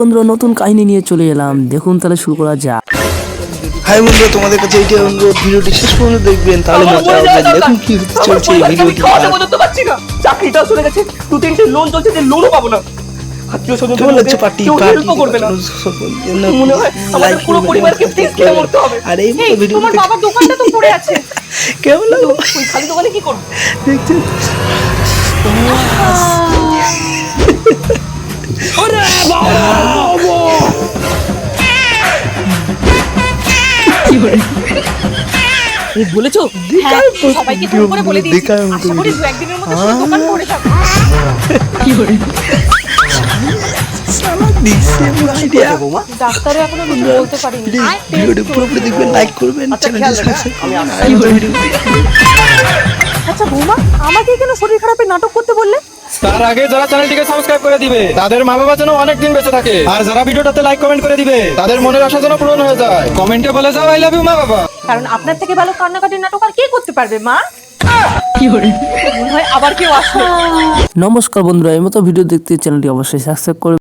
বন্ধুরা নতুন কাহিনী নিয়ে চলে এলাম, দেখুন তাহলে শুরু করা যাক। হাই বন্ধুরা, তোমাদের কাছে এইটা অনুরোধ, ভিডিওটি শেষ পর্যন্ত দেখবেন, তাহলে মজা হবে। দেখুন কি চলছে এই ভিডিওটি। চাকরিটা চলে গেছে, দু তিনটে লোন চলছে, যে লোনও পাবো না। আত্মীয় স্বজন হচ্ছে পার্টি করবে না, মনে হয় আমাদের পুরো পরিবারকে ফিস খেয়ে মরতে হবে। আর এই ভিডিও তোমার বাবার দোকানটা তো পড়ে আছে। কেমন লাগলো ওই খালি দোকানে কি করবে? দেখছেন? বলেছো হ্যাঁ, সবাইকে ফোন করে বলে দিয়েছি। আশা করি দু একদিনের মধ্যে পুরো দোকান পড়ে যাবে। ডাক্তারও এখনো কিছু বলতে পারিনি। ভিডিওটি পুরোপুরি দেখবেন, লাইক করবেন, চ্যানেলটি সাবস্ক্রাইব করবেন। আচ্ছা বৌমা, আমাকে কেন শরীর খারাপের নাটক করতে বললে? তার আগে যারা চ্যানেলটিকে সাবস্ক্রাইব করে দিবে তাদের মা বাবা যেন অনেক দিন বেঁচে থাকে, আর যারা ভিডিওটাতে লাইক কমেন্ট করে দিবে তাদের মনের আশা যেন পূরণ হয়ে যায়। কমেন্টে বলে যাও আই লাভ ইউ মা বাবা। কারণ আপনার থেকে ভালো কান্নাকাটির নাটক আর কে করতে পারবে মা? মনে হয় আবার কেউ আসবে। নমস্কার বন্ধুরা, এই মতো ভিডিও দেখতে চ্যানেলটি অবশ্যই সাবস্ক্রাইব করবেন।